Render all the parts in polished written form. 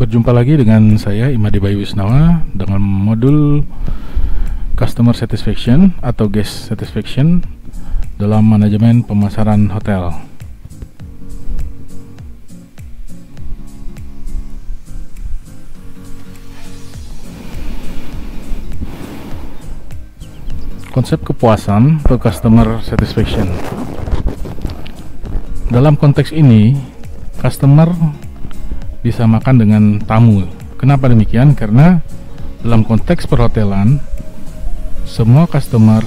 Berjumpa lagi dengan saya Imadi Bayu Wisnawa dengan modul Customer Satisfaction atau Guest Satisfaction dalam manajemen pemasaran hotel. Konsep kepuasan atau Customer Satisfaction. Dalam konteks ini, customer disamakan dengan tamu. Kenapa demikian? Karena dalam konteks perhotelan, semua customer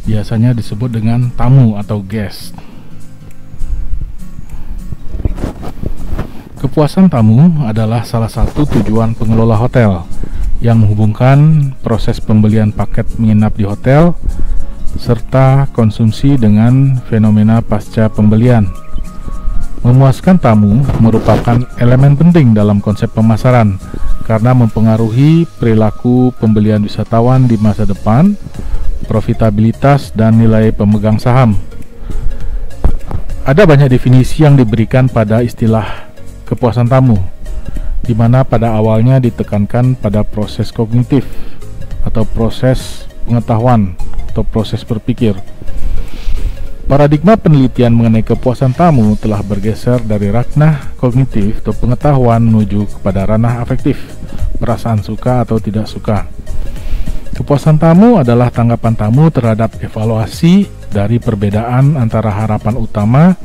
biasanya disebut dengan tamu atau guest. Kepuasan tamu adalah salah satu tujuan pengelola hotel yang menghubungkan proses pembelian paket menginap di hotel serta konsumsi dengan fenomena pasca pembelian. Memuaskan tamu merupakan elemen penting dalam konsep pemasaran karena mempengaruhi perilaku pembelian wisatawan di masa depan, profitabilitas, dan nilai pemegang saham. Ada banyak definisi yang diberikan pada istilah kepuasan tamu, di mana pada awalnya ditekankan pada proses kognitif atau proses pengetahuan atau proses berpikir. Paradigma penelitian mengenai kepuasan tamu telah bergeser dari ranah kognitif atau pengetahuan menuju kepada ranah afektif, perasaan suka atau tidak suka. Kepuasan tamu adalah tanggapan tamu terhadap evaluasi dari perbedaan antara harapan utama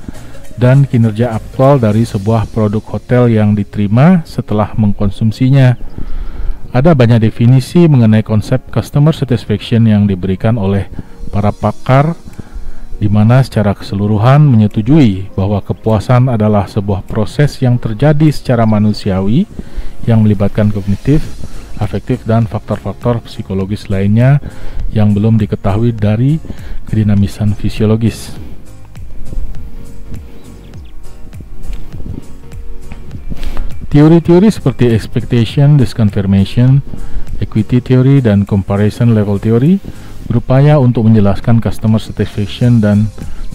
dan kinerja aktual dari sebuah produk hotel yang diterima setelah mengkonsumsinya. Ada banyak definisi mengenai konsep customer satisfaction yang diberikan oleh para pakar, di mana secara keseluruhan menyetujui bahwa kepuasan adalah sebuah proses yang terjadi secara manusiawi yang melibatkan kognitif, afektif, dan faktor-faktor psikologis lainnya yang belum diketahui dari kedinamisan fisiologis. Teori-teori seperti expectation, disconfirmation, equity theory, dan comparison level theory berupaya untuk menjelaskan customer satisfaction, dan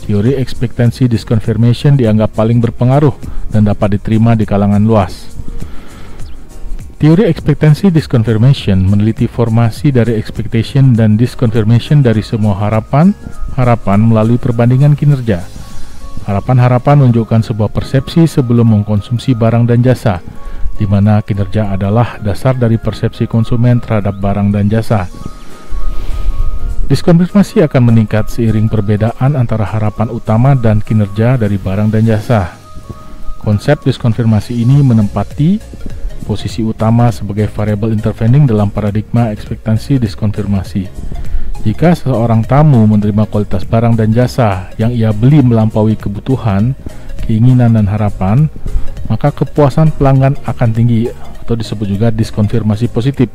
teori expectancy disconfirmation dianggap paling berpengaruh dan dapat diterima di kalangan luas. Teori expectancy disconfirmation meneliti formasi dari expectation dan disconfirmation dari semua harapan melalui perbandingan kinerja. Harapan-harapan menunjukkan sebuah persepsi sebelum mengkonsumsi barang dan jasa, di mana kinerja adalah dasar dari persepsi konsumen terhadap barang dan jasa. Diskonfirmasi akan meningkat seiring perbedaan antara harapan utama dan kinerja dari barang dan jasa. Konsep diskonfirmasi ini menempati posisi utama sebagai variabel intervening dalam paradigma ekspektasi diskonfirmasi. Jika seseorang tamu menerima kualitas barang dan jasa yang ia beli melampaui kebutuhan, keinginan, dan harapan, maka kepuasan pelanggan akan tinggi atau disebut juga diskonfirmasi positif.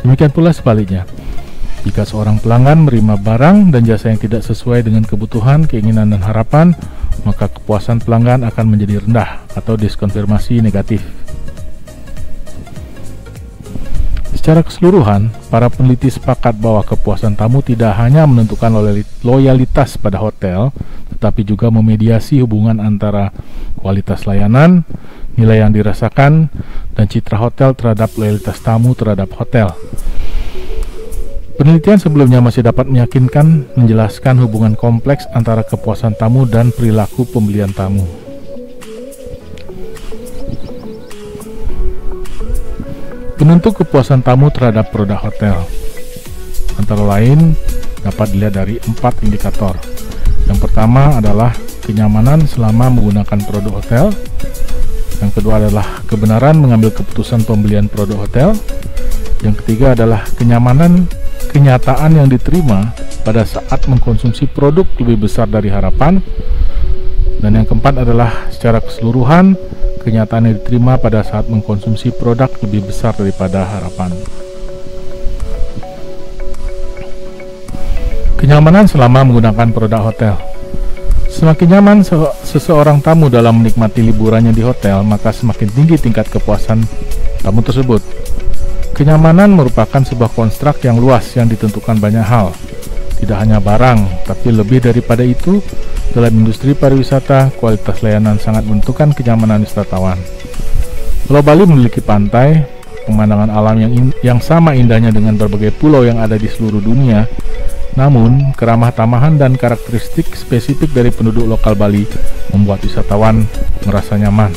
Demikian pula sebaliknya. Jika seorang pelanggan menerima barang dan jasa yang tidak sesuai dengan kebutuhan, keinginan, dan harapan, maka kepuasan pelanggan akan menjadi rendah atau diskonfirmasi negatif. Secara keseluruhan, para peneliti sepakat bahwa kepuasan tamu tidak hanya menentukan loyalitas pada hotel, tetapi juga memediasi hubungan antara kualitas layanan, nilai yang dirasakan, dan citra hotel terhadap loyalitas tamu terhadap hotel. Penelitian sebelumnya masih dapat meyakinkan menjelaskan hubungan kompleks antara kepuasan tamu dan perilaku pembelian tamu. Penentu kepuasan tamu terhadap produk hotel antara lain dapat dilihat dari 4 indikator. Yang pertama adalah kenyamanan selama menggunakan produk hotel. Yang kedua adalah kebenaran mengambil keputusan pembelian produk hotel. Yang ketiga adalah kenyataan yang diterima pada saat mengkonsumsi produk lebih besar dari harapan. Dan yang keempat adalah secara keseluruhan kenyataan yang diterima pada saat mengkonsumsi produk lebih besar daripada harapan. Kenyamanan selama menggunakan produk hotel. Semakin nyaman seseorang tamu dalam menikmati liburannya di hotel, maka semakin tinggi tingkat kepuasan tamu tersebut. Kenyamanan merupakan sebuah konstruk yang luas yang ditentukan banyak hal, tidak hanya barang, tapi lebih daripada itu. Dalam industri pariwisata, kualitas layanan sangat menentukan kenyamanan wisatawan. Pulau Bali memiliki pantai, pemandangan alam yang sama indahnya dengan berbagai pulau yang ada di seluruh dunia. Namun, keramah tamahan dan karakteristik spesifik dari penduduk lokal Bali membuat wisatawan merasa nyaman.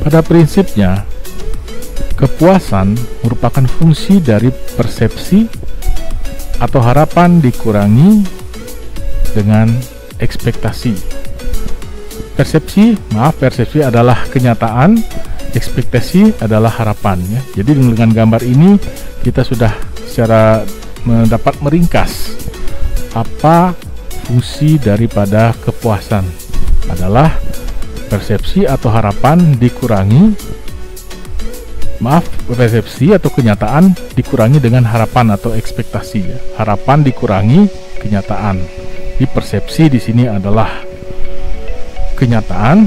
Pada prinsipnya, kepuasan merupakan fungsi dari persepsi atau harapan dikurangi dengan ekspektasi. Persepsi adalah kenyataan, ekspektasi adalah harapan, ya. Jadi dengan gambar ini kita sudah secara dapat meringkas apa fungsi daripada kepuasan. Adalah persepsi atau harapan dikurangi, persepsi atau kenyataan dikurangi dengan harapan atau ekspektasi, ya. Harapan dikurangi kenyataan. Di persepsi di sini adalah kenyataan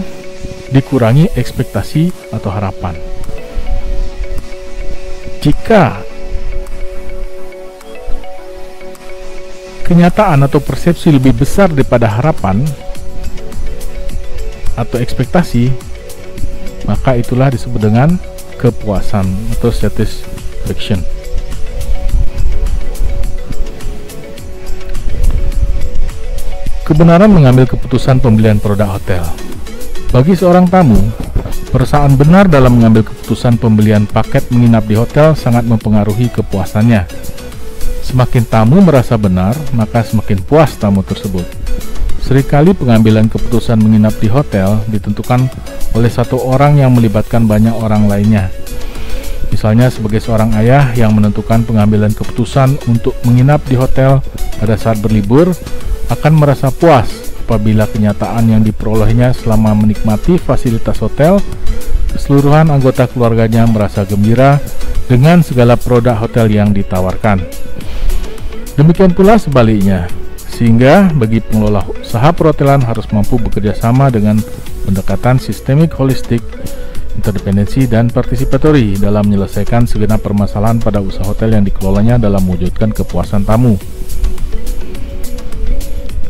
dikurangi ekspektasi atau harapan. Jika kenyataan atau persepsi lebih besar daripada harapan atau ekspektasi, maka itulah disebut dengan kepuasan atau satisfaction. Kebenaran mengambil keputusan pembelian produk hotel. Bagi seorang tamu, perasaan benar dalam mengambil keputusan pembelian paket menginap di hotel sangat mempengaruhi kepuasannya. Semakin tamu merasa benar, maka semakin puas tamu tersebut. Seringkali pengambilan keputusan menginap di hotel ditentukan oleh satu orang yang melibatkan banyak orang lainnya. Misalnya sebagai seorang ayah yang menentukan pengambilan keputusan untuk menginap di hotel pada saat berlibur, akan merasa puas apabila kenyataan yang diperolehnya selama menikmati fasilitas hotel, keseluruhan anggota keluarganya merasa gembira dengan segala produk hotel yang ditawarkan. Demikian pula sebaliknya, sehingga bagi pengelola usaha perhotelan harus mampu bekerja sama dengan pendekatan sistemik, holistik, interdependensi, dan partisipatori dalam menyelesaikan segenap permasalahan pada usaha hotel yang dikelolanya dalam mewujudkan kepuasan tamu.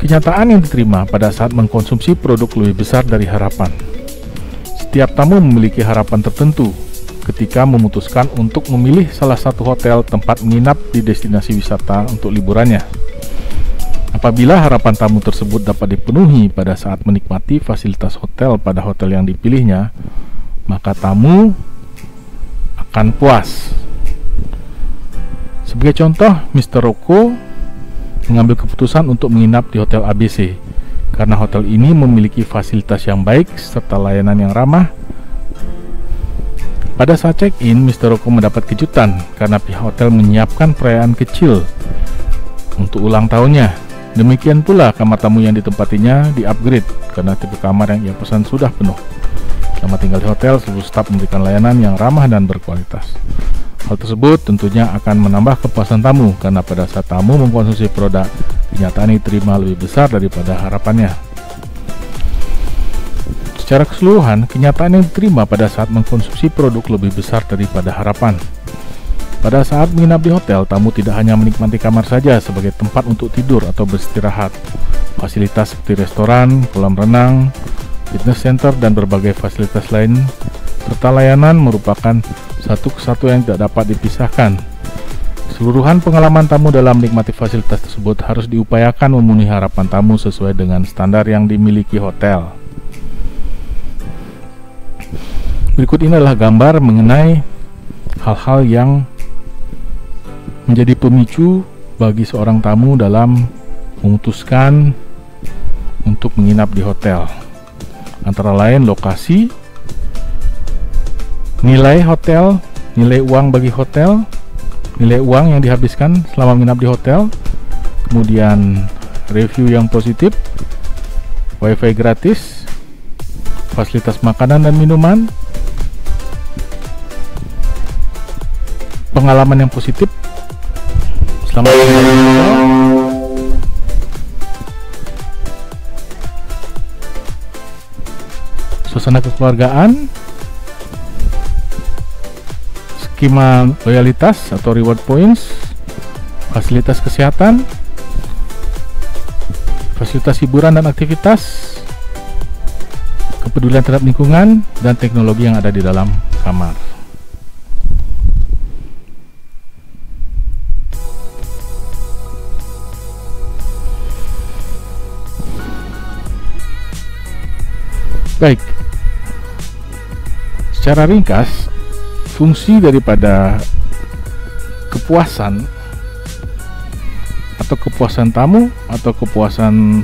Kenyataan yang diterima pada saat mengkonsumsi produk lebih besar dari harapan. Setiap tamu memiliki harapan tertentu ketika memutuskan untuk memilih salah satu hotel tempat menginap di destinasi wisata untuk liburannya. Apabila harapan tamu tersebut dapat dipenuhi pada saat menikmati fasilitas hotel pada hotel yang dipilihnya, maka tamu akan puas. Sebagai contoh, Mr. Rocco mengambil keputusan untuk menginap di Hotel ABC karena hotel ini memiliki fasilitas yang baik serta layanan yang ramah. Pada saat check-in, Mr. Rocco mendapat kejutan karena pihak hotel menyiapkan perayaan kecil untuk ulang tahunnya. Demikian pula kamar tamu yang ditempatinya di-upgrade karena tipe kamar yang ia pesan sudah penuh. Selama tinggal di hotel, seluruh staf memberikan layanan yang ramah dan berkualitas. Hal tersebut tentunya akan menambah kepuasan tamu karena pada saat tamu mengkonsumsi produk, kenyataan diterima lebih besar daripada harapannya. Secara keseluruhan, kenyataan yang diterima pada saat mengkonsumsi produk lebih besar daripada harapan. Pada saat menginap di hotel, tamu tidak hanya menikmati kamar saja sebagai tempat untuk tidur atau beristirahat. Fasilitas seperti restoran, kolam renang, fitness center, dan berbagai fasilitas lain serta layanan merupakan satu kesatuan yang tidak dapat dipisahkan. Keseluruhan pengalaman tamu dalam menikmati fasilitas tersebut harus diupayakan memenuhi harapan tamu sesuai dengan standar yang dimiliki hotel. Berikut ini adalah gambar mengenai hal-hal yang menjadi pemicu bagi seorang tamu dalam memutuskan untuk menginap di hotel. Antara lain lokasi, nilai hotel, nilai uang bagi hotel, nilai uang yang dihabiskan selama menginap di hotel, kemudian review yang positif, wifi gratis, fasilitas makanan dan minuman, pengalaman yang positif selama menginap di hotel, suasana kekeluargaan, skema loyalitas atau reward points, fasilitas kesehatan, fasilitas hiburan dan aktivitas, kepedulian terhadap lingkungan, dan teknologi yang ada di dalam kamar. Baik, secara ringkas, fungsi daripada kepuasan atau kepuasan tamu atau kepuasan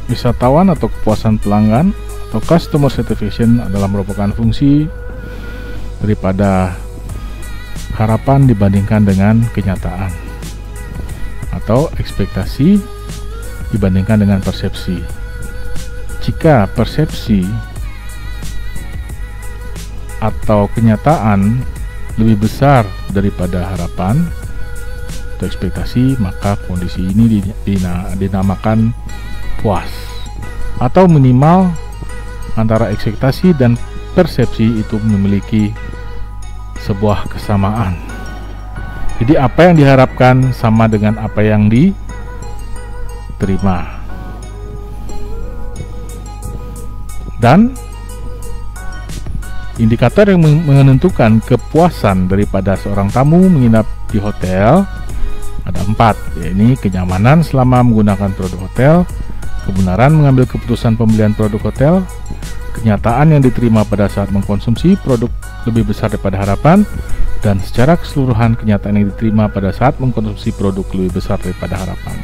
wisatawan atau kepuasan pelanggan atau customer satisfaction adalah merupakan fungsi daripada harapan dibandingkan dengan kenyataan atau ekspektasi dibandingkan dengan persepsi. Jika persepsi atau kenyataan lebih besar daripada harapan atau ekspektasi, maka kondisi ini dinamakan puas, atau minimal antara ekspektasi dan persepsi itu memiliki sebuah kesamaan. Jadi apa yang diharapkan sama dengan apa yang diterima. Dan indikator yang menentukan kepuasan daripada seorang tamu menginap di hotel ada 4, yaitu kenyamanan selama menggunakan produk hotel, kebenaran mengambil keputusan pembelian produk hotel, kenyataan yang diterima pada saat mengkonsumsi produk lebih besar daripada harapan, dan secara keseluruhan kenyataan yang diterima pada saat mengkonsumsi produk lebih besar daripada harapan.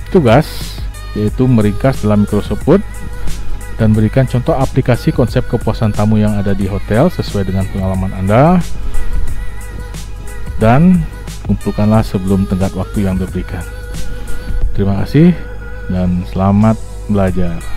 Tugas yaitu meringkas dalam Microsoft Word dan berikan contoh aplikasi konsep kepuasan tamu yang ada di hotel sesuai dengan pengalaman Anda, dan kumpulkanlah sebelum tenggat waktu yang diberikan. Terima kasih dan selamat belajar.